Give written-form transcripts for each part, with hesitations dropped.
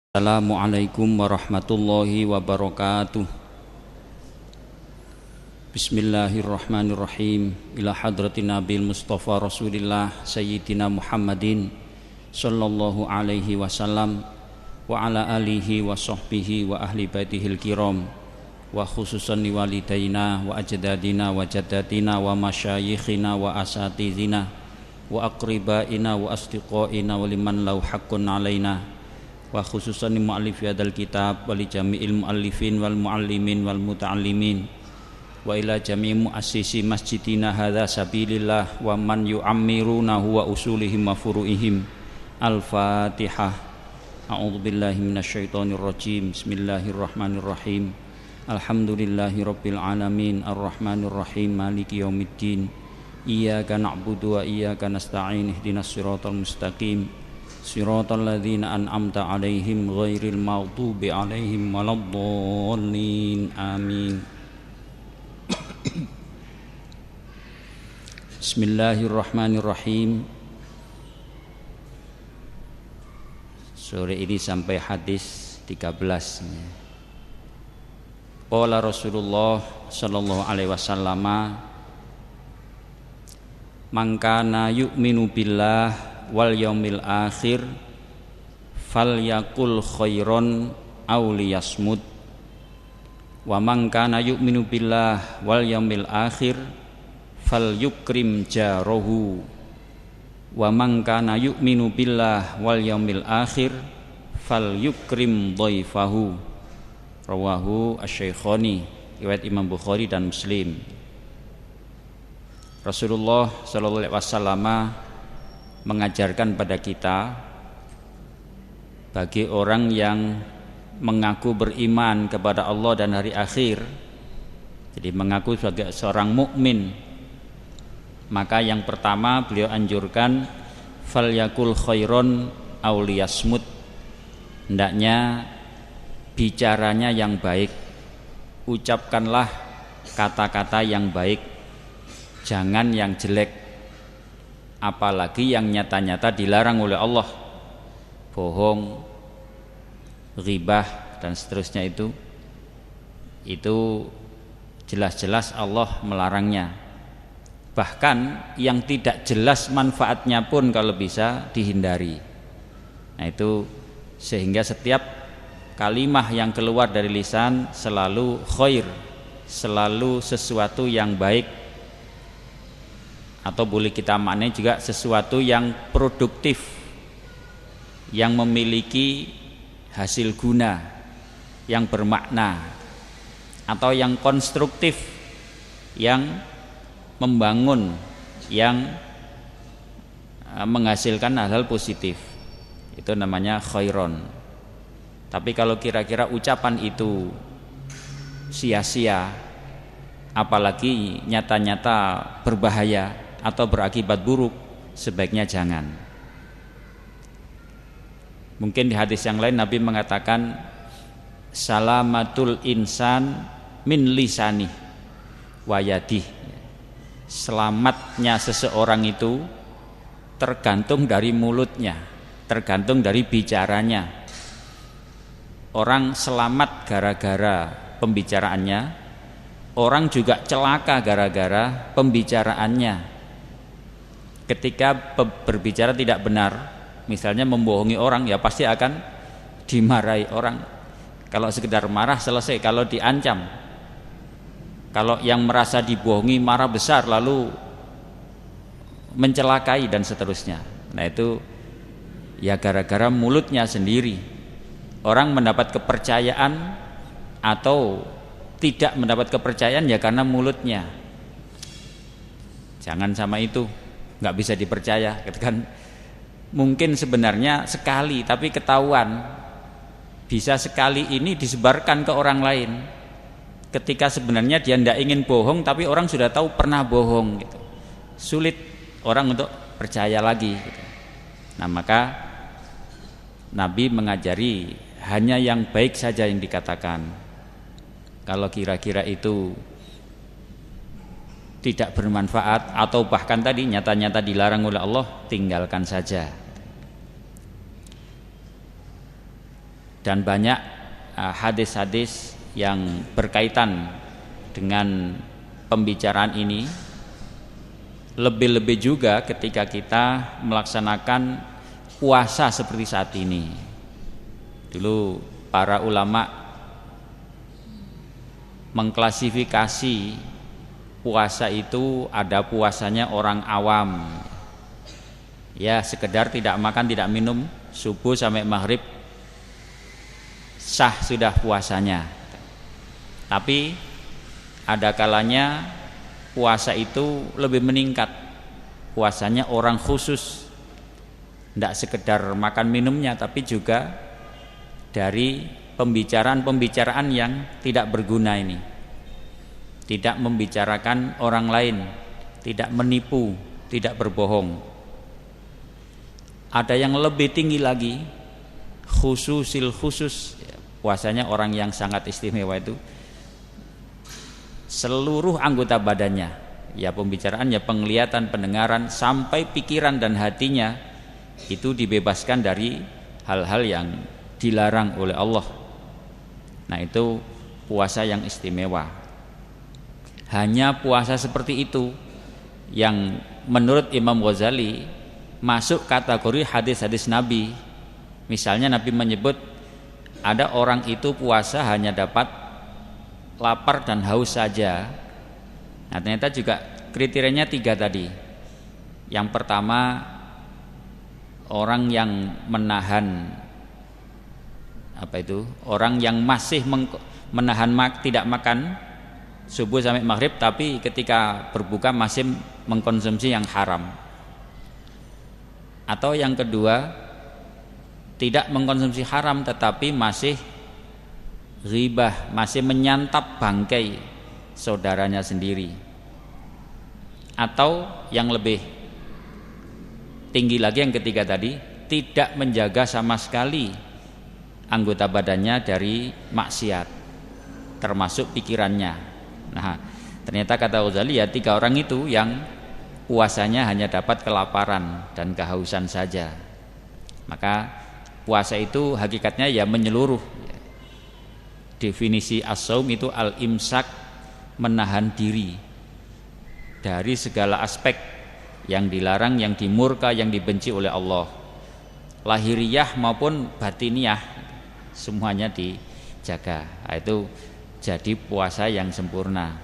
Assalamualaikum warahmatullahi wabarakatuh. Bismillahirrahmanirrahim. Ila hadratin Nabil Mustafa Rasulillah Sayyidina Muhammadin sallallahu alaihi wasallam wa ala alihi wa sahbihi wa ahli baitihil kiram, wa khususan li walidaina wa ajdadina wa jaddatina wa masyayikhina wa asatidina wa aqribaina wa asdiqaina wa liman lau haqqun alaina, wa khususan li mu'allifi hadzal kitab wa li jami'il mu'allifin wal mu'allimin wal muta'allimin wa ila jami'i mu'assisi masjidina hadza sabilillah wa man yu'ammirunahu wa usulihim wa furu'ihim. Al-Fatihah. A'udzu billahi minasyaitonir rajim. Bismillahirrahmanirrahim. Alhamdulillahi rabbil alamin arrahmanir rahim maliki yaumiddin. Iyyaka na'budu wa iyyaka nasta'in ihdinas siratal mustaqim Siratal ladzina an'amta 'alaihim ghairil maghdubi 'alaihim waladdallin. Amin. Bismillahirrahmanirrahim. Sore ini sampai hadis 13. Qala Rasulullah sallallahu alaihi wasallam, "Man kana yu'minu billah wal yaumil akhir falyakul khairon aw liyasmut wa man kana yu'minu billah wal yaumil akhir falyukrim jarahu wa man kana yu'minu billah wal yaumil akhir falyukrim dhaifahu." Rawahu asy-Syaikhani, riwayat Imam Bukhari dan Muslim. Rasulullah sallallahu alaihi wasallam mengajarkan pada kita, bagi orang yang mengaku beriman kepada Allah dan hari akhir, jadi mengaku sebagai seorang mukmin, maka yang pertama beliau anjurkan falyakul khairon aw liyasmut, hendaknya bicaranya yang baik, ucapkanlah kata-kata yang baik, jangan yang jelek, apalagi yang nyata-nyata dilarang oleh Allah, bohong, ghibah dan seterusnya. Itu jelas-jelas Allah melarangnya. Bahkan yang tidak jelas manfaatnya pun kalau bisa dihindari. Nah itu, sehingga setiap kalimah yang keluar dari lisan selalu khair, selalu sesuatu yang baik, atau boleh kita maknai juga sesuatu yang produktif, yang memiliki hasil guna, yang bermakna, atau yang konstruktif, yang membangun, yang menghasilkan hal-hal positif. Itu namanya khairon. Tapi kalau kira-kira ucapan itu sia-sia, apalagi nyata-nyata berbahaya atau berakibat buruk, sebaiknya jangan. Mungkin di hadis yang lain Nabi mengatakan salamatul insan min lisanih wa yadih, selamatnya seseorang itu tergantung dari mulutnya, tergantung dari bicaranya. Orang selamat gara-gara pembicaraannya, orang juga celaka gara-gara pembicaraannya. Ketika berbicara tidak benar, misalnya membohongi orang, ya pasti akan dimarahi orang. Kalau sekedar marah selesai. Kalau diancam, kalau yang merasa dibohongi marah besar lalu mencelakai dan seterusnya. Nah itu ya gara-gara mulutnya sendiri. Orang mendapat kepercayaan atau tidak mendapat kepercayaan ya karena mulutnya. Jangan sama itu, nggak bisa dipercaya. Kan mungkin sebenarnya sekali, tapi ketahuan. Bisa sekali ini disebarkan ke orang lain, ketika sebenarnya dia tidak ingin bohong, tapi orang sudah tahu pernah bohong gitu. Sulit orang untuk percaya lagi gitu. Nah maka Nabi mengajari hanya yang baik saja yang dikatakan. Kalau kira-kira itu tidak bermanfaat atau bahkan tadi nyata-nyata dilarang oleh Allah, tinggalkan saja. dan banyak hadis-hadis yang berkaitan dengan pembicaraan ini. Lebih-lebih juga ketika kita melaksanakan puasa seperti saat ini. Dulu para ulama mengklasifikasi puasa itu ada puasanya orang awam, ya sekedar tidak makan tidak minum subuh sampai maghrib, sah sudah puasanya. Tapi ada kalanya puasa itu lebih meningkat, puasanya orang khusus, tidak sekedar makan minumnya, tapi juga dari pembicaraan-pembicaraan yang tidak berguna ini, tidak membicarakan orang lain, tidak menipu, tidak berbohong. Ada yang lebih tinggi lagi, khususil khusus, puasanya orang yang sangat istimewa itu seluruh anggota badannya, ya pembicaraannya, penglihatan, pendengaran, sampai pikiran dan hatinya itu dibebaskan dari hal-hal yang dilarang oleh Allah. Nah, itu puasa yang istimewa. Hanya puasa seperti itu yang menurut Imam Ghazali masuk kategori hadis-hadis Nabi. Misalnya Nabi menyebut ada orang itu puasa hanya dapat lapar dan haus saja. Nah, ternyata juga kriterianya 3 tadi. Yang pertama, orang yang menahan orang yang masih menahan tidak makan subuh sampai maghrib, tapi ketika berbuka masih mengkonsumsi yang haram. Atau yang kedua, tidak mengkonsumsi haram tetapi masih ghibah, masih menyantap bangkai saudaranya sendiri. Atau yang lebih tinggi lagi yang ketiga tadi, tidak menjaga sama sekali anggota badannya dari maksiat, termasuk pikirannya. Nah, ternyata kata Ghazali ya 3 orang itu yang puasanya hanya dapat kelaparan dan kehausan saja. Maka puasa itu hakikatnya ya menyeluruh. Definisi as-saum itu al-imsak, menahan diri dari segala aspek yang dilarang, yang dimurka, yang dibenci oleh Allah, lahiriah maupun batiniah, semuanya dijaga. Nah, itu jadi puasa yang sempurna.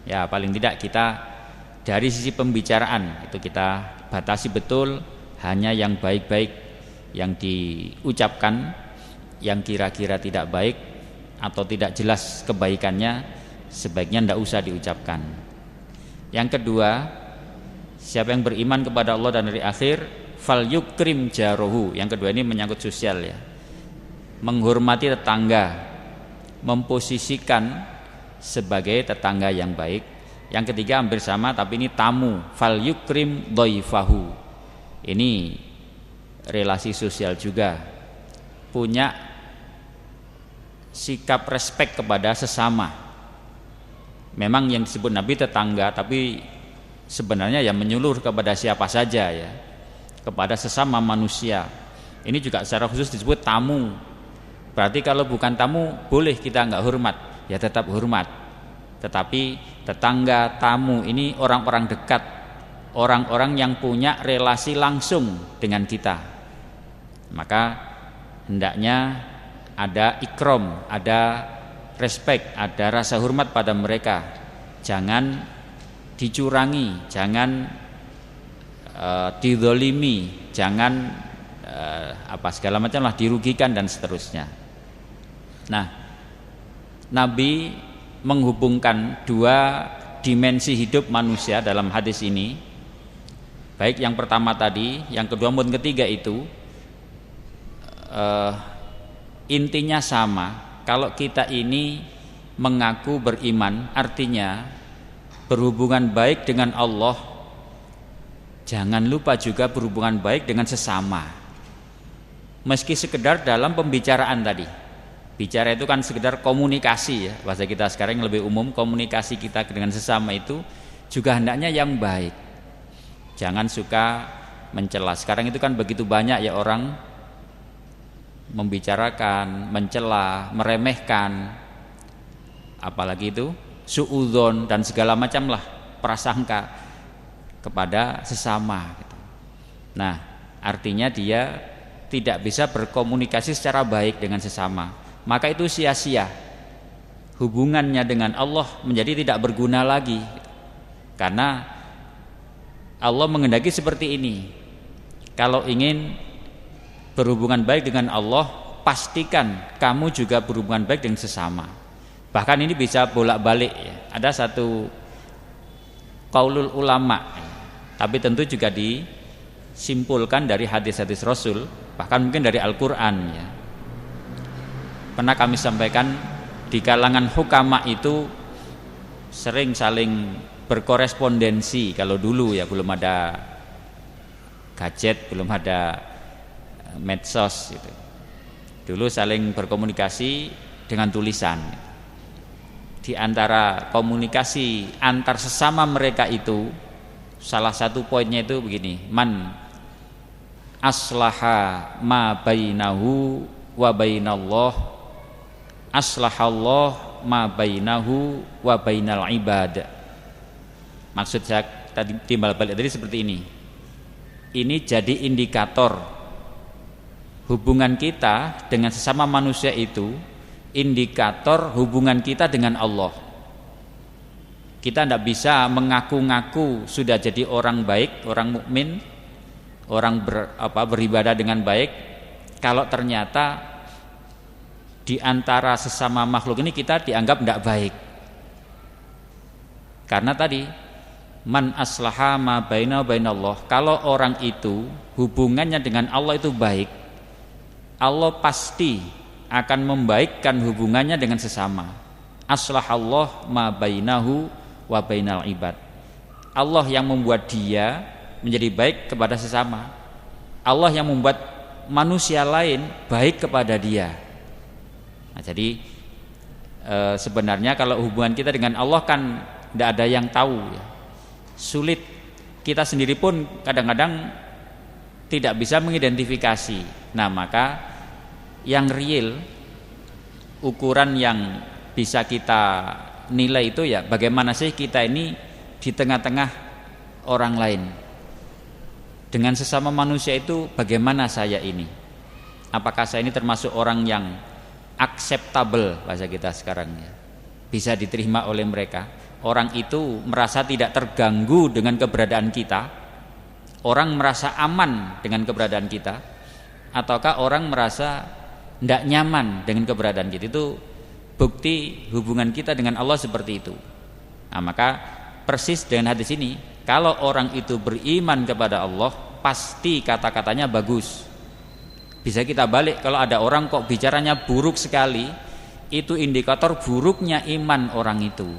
Ya paling tidak kita dari sisi pembicaraan itu kita batasi betul, hanya yang baik-baik yang diucapkan. Yang kira-kira tidak baik atau tidak jelas kebaikannya sebaiknya tidak usah diucapkan. Yang kedua, siapa yang beriman kepada Allah dan hari akhir, fal yukrim jarohu. Yang kedua ini menyangkut sosial ya, menghormati tetangga, memposisikan sebagai tetangga yang baik. Yang ketiga hampir sama tapi ini tamu, fal yukrim dhaifahu. Ini relasi sosial juga, punya sikap respek kepada sesama. Memang yang disebut Nabi tetangga, tapi sebenarnya ya menyeluruh kepada siapa saja ya, kepada sesama manusia. Ini juga secara khusus disebut tamu. Berarti kalau bukan tamu boleh kita nggak hormat, ya tetap hormat. Tetapi tetangga, tamu ini orang-orang dekat, orang-orang yang punya relasi langsung dengan kita. Maka hendaknya ada ikram, ada respek, ada rasa hormat pada mereka. Jangan dicurangi, jangan dizalimi, jangan segala macam lah, dirugikan dan seterusnya. Nah, Nabi menghubungkan 2 dimensi hidup manusia dalam hadis ini. Baik yang pertama tadi, yang kedua maupun ketiga itu intinya sama. Kalau kita ini mengaku beriman, artinya berhubungan baik dengan Allah, jangan lupa juga berhubungan baik dengan sesama. Meski sekedar dalam pembicaraan tadi. Bicara itu kan sekedar komunikasi ya, bahasa kita sekarang yang lebih umum, komunikasi kita dengan sesama itu juga hendaknya yang baik. Jangan suka mencela. Sekarang itu kan begitu banyak ya orang membicarakan, mencela, meremehkan, apalagi itu suudzon dan segala macam lah prasangka kepada sesama gitu. Nah, artinya dia tidak bisa berkomunikasi secara baik dengan sesama, maka itu sia-sia. Hubungannya dengan Allah menjadi tidak berguna lagi, karena Allah menghendaki seperti ini. Kalau ingin berhubungan baik dengan Allah, pastikan kamu juga berhubungan baik dengan sesama. Bahkan ini bisa bolak-balik ya. Ada satu qaulul ulama, tapi tentu juga disimpulkan dari hadis-hadis Rasul, bahkan mungkin dari Al-Quran ya. Pernah kami sampaikan, di kalangan hukama itu sering saling berkorespondensi. Kalau dulu ya belum ada gadget, belum ada medsos gitu. Dulu saling berkomunikasi dengan tulisan. Di antara komunikasi antar sesama mereka itu, salah satu poinnya itu begini: man aslaha ma bainahu wa bainallah aslahallah ma bainahu wa bainal ibad. Maksud saya tadi timbal balik tadi seperti ini. Ini jadi indikator hubungan kita dengan sesama manusia itu, indikator hubungan kita dengan Allah. Kita tidak bisa mengaku-ngaku sudah jadi orang baik, orang mukmin, orang beribadah dengan baik, kalau ternyata di antara sesama makhluk ini kita dianggap tidak baik. Karena tadi man aslaha ma baina bainallah, kalau orang itu hubungannya dengan Allah itu baik, Allah pasti akan membaikkan hubungannya dengan sesama. Aslahallah ma bainahu wa bainal ibad. Allah yang membuat dia menjadi baik kepada sesama. Allah yang membuat manusia lain baik kepada dia. Nah, jadi sebenarnya kalau hubungan kita dengan Allah kan tidak ada yang tahu ya. Sulit, kita sendiri pun kadang-kadang tidak bisa mengidentifikasi. Nah, maka yang real, ukuran yang bisa kita nilai itu ya bagaimana sih kita ini di tengah-tengah orang lain. Dengan sesama manusia itu bagaimana saya ini? Apakah saya ini termasuk orang yang acceptable, bahasa kita sekarang ya, bisa diterima oleh mereka? Orang itu merasa tidak terganggu dengan keberadaan kita, orang merasa aman dengan keberadaan kita, ataukah orang merasa tidak nyaman dengan keberadaan kita? Itu bukti hubungan kita dengan Allah seperti itu. Nah, maka persis dengan hadis ini, kalau orang itu beriman kepada Allah, pasti kata-katanya bagus. Bisa kita balik, kalau ada orang kok bicaranya buruk sekali, itu indikator buruknya iman orang itu.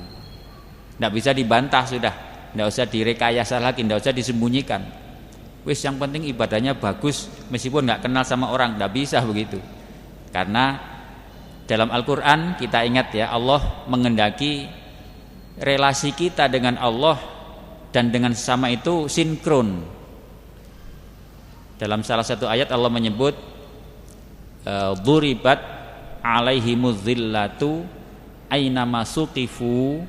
Tidak bisa dibantah sudah, tidak usah direkayasa lagi, tidak usah disembunyikan. Wis, yang penting ibadahnya bagus meskipun nggak kenal sama orang, tidak bisa begitu. Karena dalam Al-Quran kita ingat ya, Allah menghendaki relasi kita dengan Allah dan dengan sesama itu sinkron. Dalam salah satu ayat Allah menyebut duribat alaihimuz zillatu ainama suqifu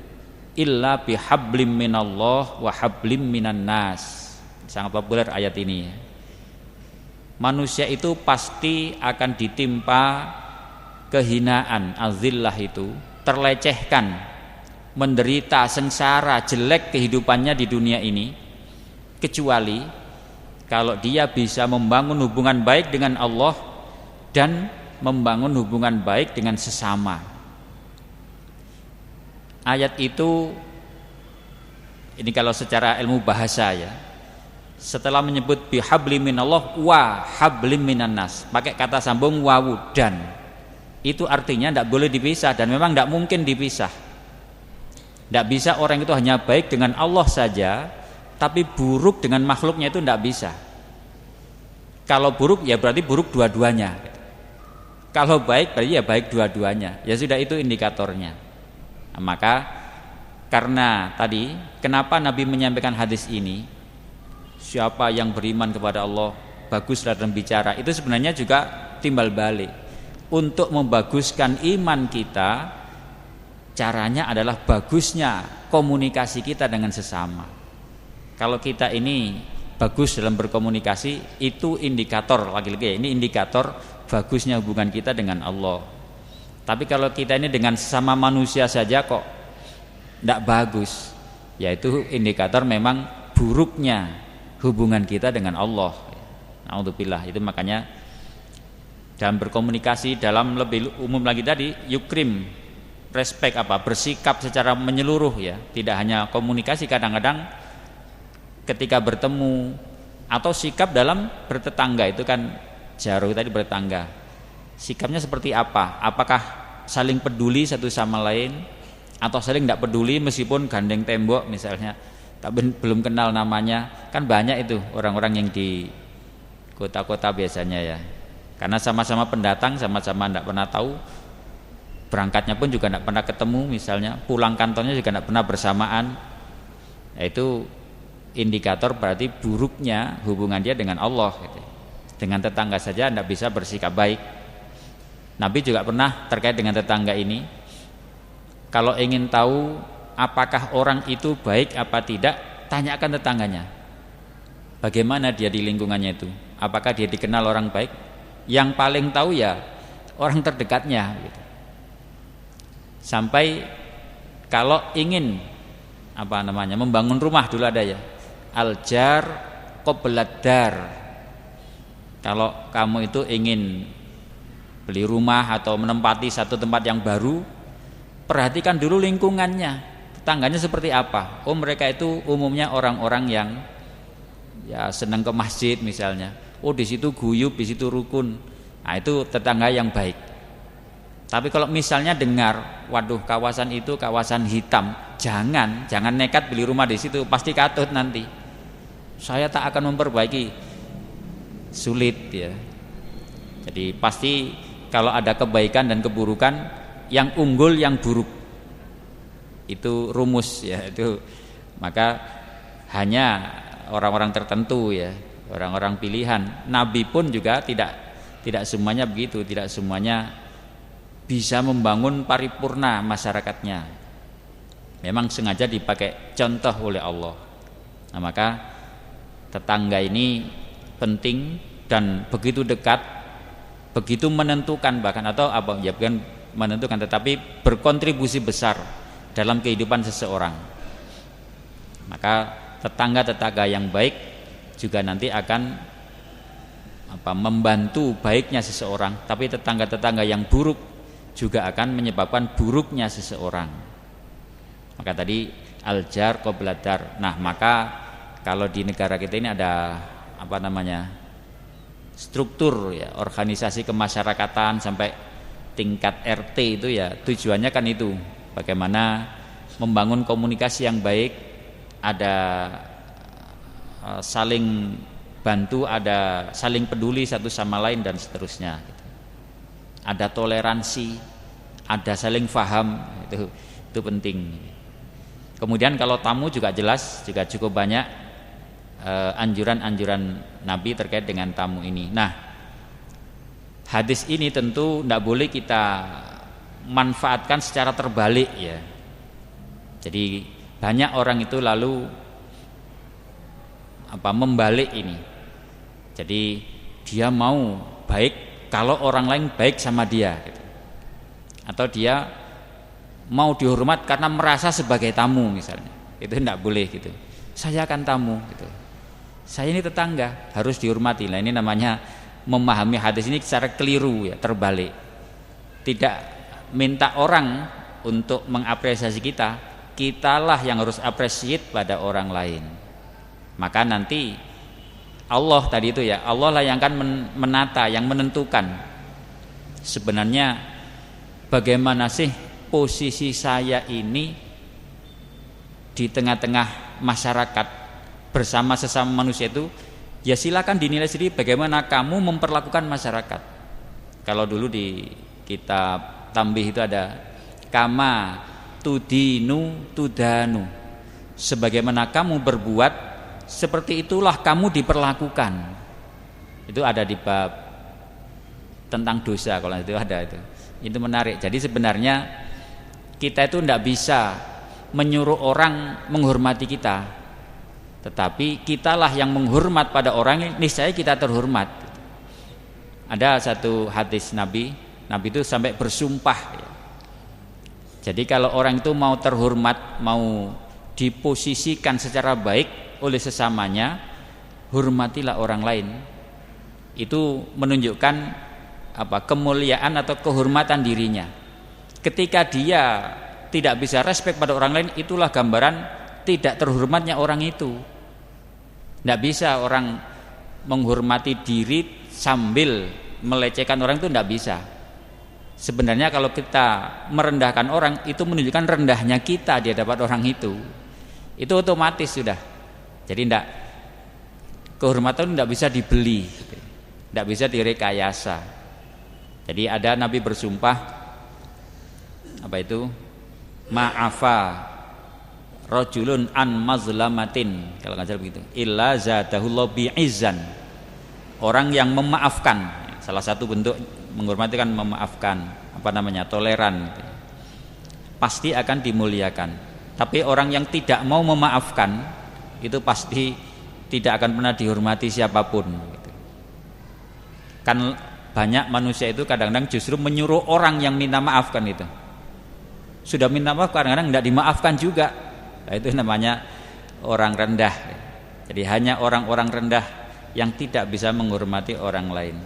illa bihablim minallah wa hablim minan nas. Sangat populer ayat ini. Manusia itu pasti akan ditimpa kehinaan, azillah itu, terlecehkan, menderita, sengsara, jelek kehidupannya di dunia ini, kecuali kalau dia bisa membangun hubungan baik dengan Allah dan membangun hubungan baik dengan sesama. Ayat itu, ini kalau secara ilmu bahasa ya, setelah menyebut bihablim minallah wa hablim minan nas, pakai kata sambung wawu dan, itu artinya tidak boleh dipisah dan memang tidak mungkin dipisah. Tidak bisa orang itu hanya baik dengan Allah saja, tapi buruk dengan makhluknya itu tidak bisa. Kalau buruk ya berarti buruk dua-duanya. Kalau baik berarti ya baik dua-duanya. Ya sudah, itu indikatornya. Nah, maka karena tadi kenapa Nabi menyampaikan hadis ini, siapa yang beriman kepada Allah baguslah dalam bicara, itu sebenarnya juga timbal balik. Untuk membaguskan iman kita, caranya adalah bagusnya komunikasi kita dengan sesama. Kalau kita ini bagus dalam berkomunikasi, itu indikator, lagi-lagi ini indikator bagusnya hubungan kita dengan Allah. Tapi kalau kita ini dengan sesama manusia saja kok tidak bagus, yaitu indikator memang buruknya hubungan kita dengan Allah. Na'udzubillah. Itu makanya dalam berkomunikasi, dalam lebih umum lagi tadi, yukrim, respect, bersikap secara menyeluruh ya. Tidak hanya komunikasi, kadang-kadang ketika bertemu atau sikap dalam bertetangga, itu kan jaruh tadi bertetangga. Sikapnya seperti apa? Apakah saling peduli satu sama lain atau saling tidak peduli meskipun gandeng tembok misalnya, tapi belum kenal namanya? Kan banyak itu orang-orang yang di kota-kota biasanya ya, karena sama-sama pendatang, sama-sama tidak pernah tahu, berangkatnya pun juga tidak pernah ketemu misalnya, pulang kantornya juga tidak pernah bersamaan. Itu indikator berarti buruknya hubungan dia dengan Allah gitu. Dengan tetangga saja tidak bisa bersikap baik. Nabi juga pernah terkait dengan tetangga ini, kalau ingin tahu apakah orang itu baik apa tidak, tanyakan tetangganya. Bagaimana dia di lingkungannya itu? Apakah dia dikenal orang baik? Yang paling tahu ya orang terdekatnya gitu. Sampai kalau ingin membangun rumah dulu ada ya, al-jar qoblad dar. Kalau kamu itu ingin beli rumah atau menempati satu tempat yang baru, perhatikan dulu lingkungannya, tetangganya seperti apa. Oh, mereka itu umumnya orang-orang yang ya senang ke masjid misalnya. Oh, di situ guyub, di situ rukun. Nah, itu tetangga yang baik. Tapi kalau misalnya dengar, waduh kawasan itu kawasan hitam, jangan nekat beli rumah di situ, pasti katut nanti. Saya tak akan memperbaiki, sulit ya. Jadi pasti kalau ada kebaikan dan keburukan, yang unggul yang buruk. Itu rumus ya, itu maka hanya orang-orang tertentu ya, orang-orang pilihan. Nabi pun juga tidak semuanya begitu, tidak semuanya bisa membangun paripurna masyarakatnya. Memang sengaja dipakai contoh oleh Allah. Nah, maka tetangga ini penting dan begitu dekat, begitu menentukan bahkan, atau bukan menentukan tetapi berkontribusi besar dalam kehidupan seseorang. Maka tetangga-tetangga yang baik juga nanti akan membantu baiknya seseorang, tapi tetangga-tetangga yang buruk juga akan menyebabkan buruknya seseorang. Maka tadi al-jar qoblad dar. Nah, maka kalau di negara kita ini ada struktur ya, organisasi kemasyarakatan sampai tingkat RT itu ya, tujuannya kan itu bagaimana membangun komunikasi yang baik, ada saling bantu, ada saling peduli satu sama lain dan seterusnya gitu. Ada toleransi, ada saling faham, itu penting. Kemudian kalau tamu juga jelas juga cukup banyak anjuran-anjuran Nabi terkait dengan tamu ini. Nah, hadis ini tentu tidak boleh kita manfaatkan secara terbalik ya. Jadi banyak orang itu lalu membalik ini. Jadi dia mau baik kalau orang lain baik sama dia gitu. Atau dia mau dihormat karena merasa sebagai tamu misalnya. Itu tidak boleh gitu. Saya akan tamu gitu. Saya ini tetangga, harus dihormati. Nah, ini namanya memahami hadis ini secara keliru ya, terbalik. Tidak minta orang untuk mengapresiasi kita, kitalah yang harus appreciate pada orang lain. Maka nanti Allah tadi itu ya, Allah lah yang akan menata, yang menentukan sebenarnya bagaimana sih posisi saya ini di tengah-tengah masyarakat bersama sesama manusia itu. Ya silakan dinilai sendiri bagaimana kamu memperlakukan masyarakat. Kalau dulu di kitab Tambih itu ada kama tudinu tudanu, sebagaimana kamu berbuat seperti itulah kamu diperlakukan. Itu ada di bab tentang dosa, kalau itu ada itu menarik. Jadi sebenarnya kita itu tidak bisa menyuruh orang menghormati kita, tetapi kitalah yang menghormat pada orang, niscaya kita terhormat. Ada satu hadis Nabi itu sampai bersumpah ya. Jadi kalau orang itu mau terhormat, mau diposisikan secara baik oleh sesamanya, hormatilah orang lain. Itu menunjukkan kemuliaan atau kehormatan dirinya. Ketika dia tidak bisa respek pada orang lain, itulah gambaran tidak terhormatnya orang itu. Tidak bisa orang menghormati diri sambil melecehkan orang, itu tidak bisa. Sebenarnya kalau kita merendahkan orang, itu menunjukkan rendahnya kita di hadapan orang itu otomatis sudah. Jadi kehormatan tidak bisa dibeli, tidak bisa direkayasa. Jadi ada Nabi bersumpah ma'afa rajulun an mazlamatin, kalau nggak salah begitu, illa zadahullahu bi'izzan. Orang yang memaafkan, salah satu bentuk menghormati kan memaafkan, toleran, pasti akan dimuliakan. Tapi orang yang tidak mau memaafkan, itu pasti tidak akan pernah dihormati siapapun. Kan banyak manusia itu kadang-kadang justru menyuruh orang yang minta maafkan itu. Sudah minta maaf, kadang-kadang tidak dimaafkan juga. Nah, itu namanya orang rendah. Jadi hanya orang-orang rendah yang tidak bisa menghormati orang lain.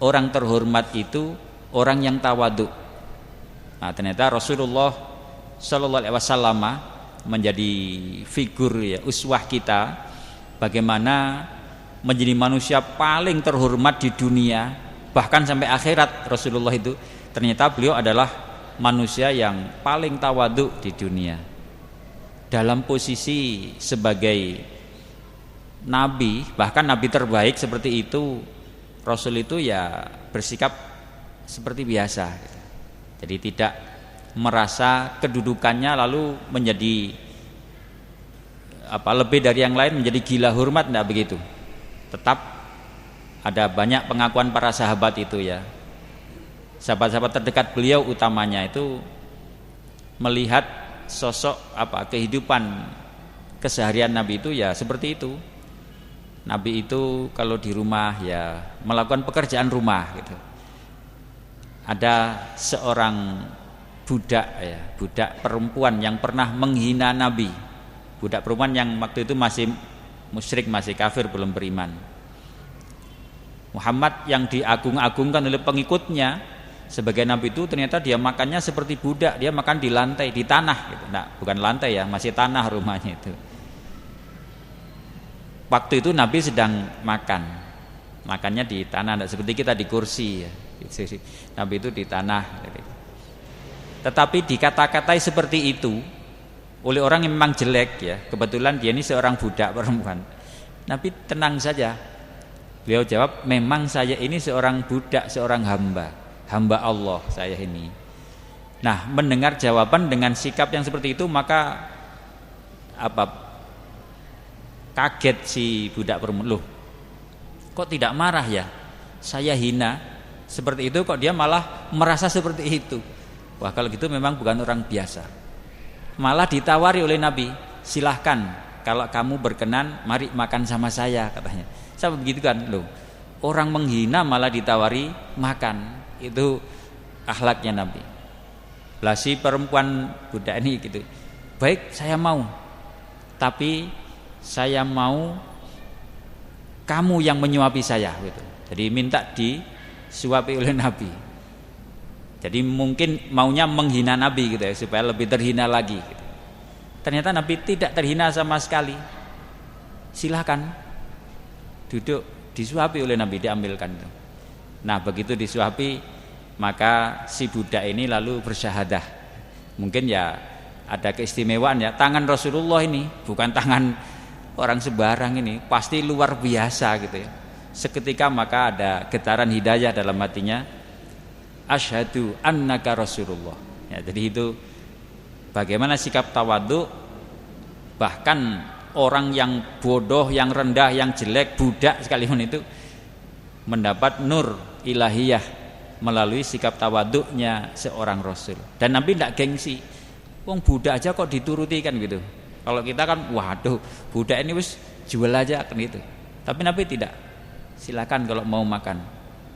Orang terhormat itu orang yang tawadhu. Nah, ternyata Rasulullah Sallallahu Alaihi Wasallam menjadi figur ya, uswah kita bagaimana menjadi manusia paling terhormat di dunia, bahkan sampai akhirat. Rasulullah itu ternyata beliau adalah manusia yang paling tawadhu di dunia. Dalam posisi sebagai nabi, bahkan nabi terbaik seperti itu, Rasul itu ya bersikap seperti biasa. Jadi tidak merasa kedudukannya lalu menjadi lebih dari yang lain, menjadi gila hormat, tidak begitu. Tetap ada banyak pengakuan para sahabat itu ya. Sahabat-sahabat terdekat beliau utamanya itu melihat sosok kehidupan keseharian Nabi itu ya seperti itu. Nabi itu kalau di rumah ya melakukan pekerjaan rumah gitu. Ada seorang budak perempuan yang pernah menghina Nabi. Budak perempuan yang waktu itu masih musyrik, masih kafir, belum beriman. Muhammad yang diagung-agungkan oleh pengikutnya sebagai nabi itu ternyata dia makannya seperti budak, dia makan di lantai, di tanah gitu. Nah, bukan lantai ya, masih tanah rumahnya itu. Waktu itu Nabi sedang makannya di tanah, tidak seperti kita di kursi ya. Nabi itu di tanah. Tetapi dikata-katai seperti itu oleh orang yang memang jelek ya. Kebetulan dia ini seorang budak perempuan. Nabi tenang saja. Beliau jawab, memang saya ini seorang budak, seorang hamba Allah saya ini. Nah, mendengar jawaban dengan sikap yang seperti itu, maka kaget si budak perempuan. Loh, kok tidak marah ya? Saya hina seperti itu, kok dia malah merasa seperti itu. Wah, kalau gitu memang bukan orang biasa. Malah ditawari oleh Nabi, silahkan kalau kamu berkenan, mari makan sama saya, katanya. Sama begitu kan, loh. Orang menghina malah ditawari makan. Itu akhlaknya Nabi. Lah si perempuan budak ini gitu. Baik, saya mau. Tapi saya mau kamu yang menyuapi saya gitu. Jadi minta disuapi oleh Nabi. Jadi mungkin maunya menghina Nabi gitu ya, supaya lebih terhina lagi gitu. Ternyata Nabi tidak terhina sama sekali. Silakan duduk, disuapi oleh Nabi, diambilkan itu. Nah, begitu disuapi, maka si budak ini lalu bersyahadah. Mungkin ya ada keistimewaan ya, tangan Rasulullah ini bukan tangan orang sembarang, ini pasti luar biasa gitu ya. Seketika maka ada getaran hidayah dalam hatinya, asyhadu annaka Rasulullah ya. Jadi itu bagaimana sikap tawadhu. Bahkan orang yang bodoh, yang rendah, yang jelek, budak sekalipun itu mendapat nur ilahiyah melalui sikap tawaduknya seorang Rasul. Dan Nabi tidak gengsi. Wong budak aja kok dituruti kan gitu. Kalau kita kan waduh, budak ini wis jual aja kan gitu. Tapi Nabi tidak. Silakan kalau mau makan.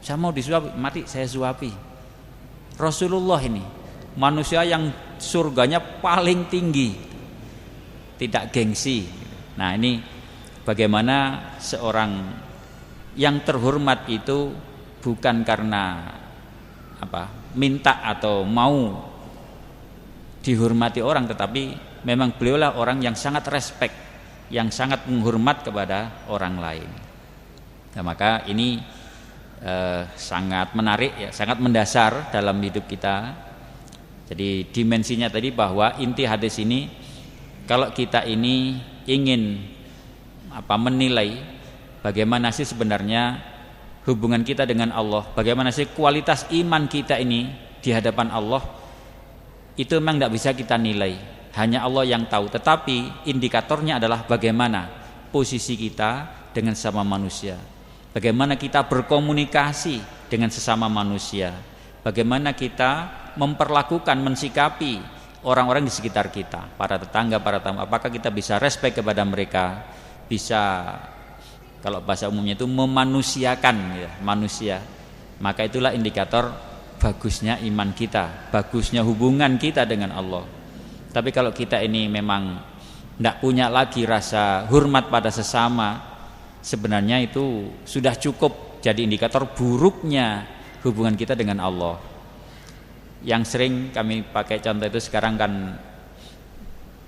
Saya mau disuapi, mati saya suapi. Rasulullah ini manusia yang surganya paling tinggi. Tidak gengsi. Nah, ini bagaimana seorang yang terhormat itu bukan karena minta atau mau dihormati orang, tetapi memang beliaulah orang yang sangat respect, yang sangat menghormat kepada orang lain. Nah, maka ini sangat menarik ya, sangat mendasar dalam hidup kita. Jadi dimensinya tadi bahwa inti hadis ini, kalau kita ini ingin menilai bagaimana sih sebenarnya hubungan kita dengan Allah, bagaimana sih kualitas iman kita ini di hadapan Allah, itu memang tidak bisa kita nilai, hanya Allah yang tahu. Tetapi indikatornya adalah bagaimana posisi kita dengan sesama manusia, bagaimana kita berkomunikasi dengan sesama manusia, bagaimana kita memperlakukan, mensikapi orang-orang di sekitar kita, para tetangga, para tamu. Apakah kita bisa respect kepada mereka, bisa, kalau bahasa umumnya itu memanusiakan ya, manusia. Maka itulah indikator bagusnya iman kita, bagusnya hubungan kita dengan Allah. Tapi kalau kita ini memang tidak punya lagi rasa hormat pada sesama, sebenarnya itu sudah cukup jadi indikator buruknya hubungan kita dengan Allah. Yang sering kami pakai contoh itu sekarang kan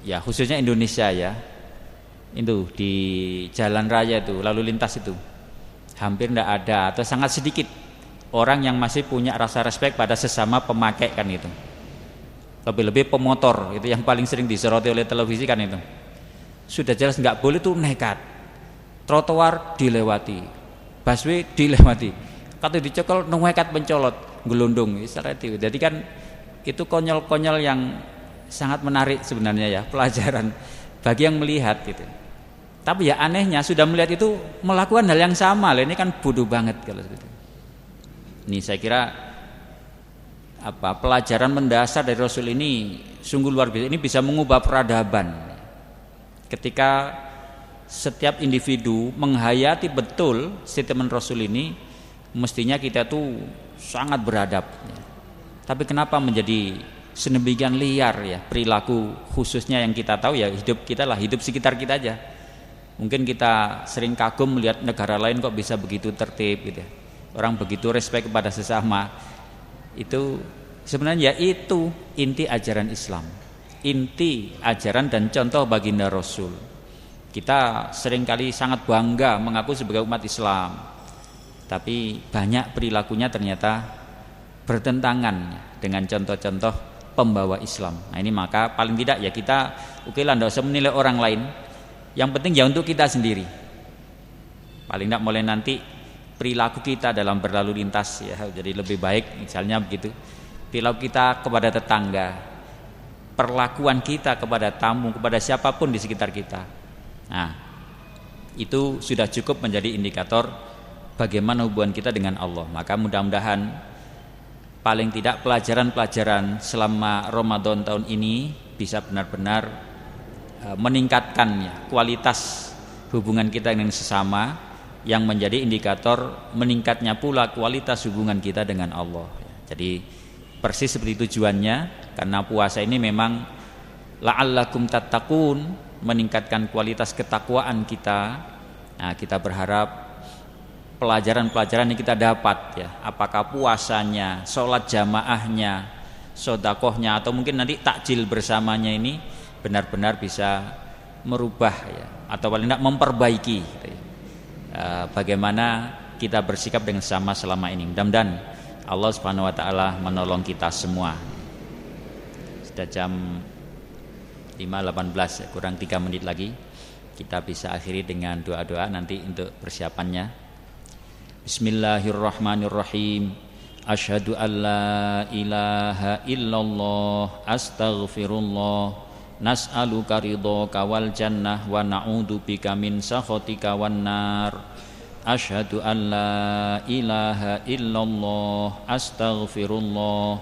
ya, khususnya Indonesia ya, itu di jalan raya itu, lalu lintas itu hampir tidak ada atau sangat sedikit orang yang masih punya rasa respek pada sesama pemakai kan itu. Lebih-lebih pemotor itu yang paling sering disoroti oleh televisi kan itu. Sudah jelas nggak boleh tuh nekat. Trotoar dilewati, busway dilewati. Kata dicekel nekat mencolot, gelundung istilah itu. Jadi kan itu konyol-konyol yang sangat menarik sebenarnya ya, pelajaran bagi yang melihat gitu. Tapi ya anehnya sudah melihat itu melakukan hal yang sama. Ini kan bodoh banget kalau gitu. Ini saya kira pelajaran mendasar dari Rasul ini sungguh luar biasa. Ini bisa mengubah peradaban. Ketika setiap individu menghayati betul statement Rasul ini, mestinya kita tuh sangat beradab. Tapi kenapa menjadi sedemikian liar ya perilaku, khususnya yang kita tahu ya hidup kita lah, hidup sekitar kita aja. Mungkin kita sering kagum melihat negara lain kok bisa begitu tertib gitu ya. Orang begitu respect kepada sesama. Itu sebenarnya itu inti ajaran Islam, inti ajaran dan contoh baginda Rasul. Kita seringkali sangat bangga mengaku sebagai umat Islam, tapi banyak perilakunya ternyata bertentangan dengan contoh-contoh pembawa Islam. Nah ini maka paling tidak ya kita lah, tidak usah menilai orang lain. Yang penting ya untuk kita sendiri. Paling tidak mulai nanti perilaku kita dalam berlalu lintas ya jadi lebih baik, misalnya begitu. Perilaku kita kepada tetangga, perlakuan kita kepada tamu, kepada siapapun di sekitar kita. Nah, itu sudah cukup menjadi indikator bagaimana hubungan kita dengan Allah. Maka mudah-mudahan paling tidak pelajaran-pelajaran selama Ramadan tahun ini bisa benar-benar meningkatkan ya, kualitas hubungan kita dengan sesama, yang menjadi indikator meningkatnya pula kualitas hubungan kita dengan Allah. Jadi persis seperti tujuannya, karena puasa ini memang la'allakum tattaqun, meningkatkan kualitas ketakwaan kita. Nah, kita berharap pelajaran-pelajaran yang kita dapat ya, apakah puasanya, sholat jamaahnya, sedekahnya, atau mungkin nanti takjil bersamanya ini benar-benar bisa merubah ya, atau paling tidak memperbaiki gitu ya, bagaimana kita bersikap dengan sama selama ini. Mudah-mudahan Allah Subhanahu wa taala menolong kita semua. Sudah jam 5.18 ya, kurang 3 menit lagi. Kita bisa akhiri dengan doa-doa nanti untuk persiapannya. Bismillahirrahmanirrahim. Asyhadu an la ilaha illallah, astaghfirullah. Nas'aluka ridhaka wal jannah wa na'udzubika min sakhatika wan nar. Asyhadu an la ilaha illallah. Astaghfirullah.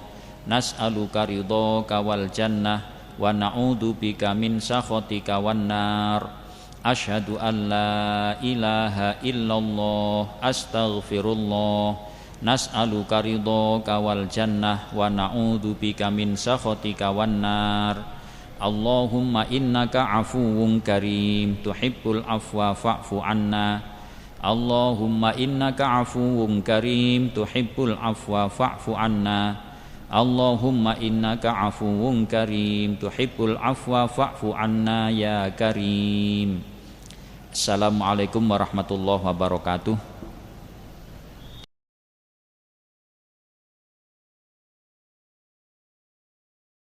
Nas'aluka ridhaka wal jannah wa na'udzu bika min sakhatika wan nar. Asyhadu an la ilaha illallah. Astaghfirullah. Nas'aluka ridhaka wal jannah wa na'udzu bika min sakhatika wan nar. Allahumma innaka afuwun karim tuhibbul afwa fa'fu anna. Allahumma innaka afuwun karim tuhibbul afwa fa'fu anna. Allahumma innaka afuwun karim tuhibbul afwa fa'fu anna ya karim. Assalamualaikum warahmatullahi wabarakatuh.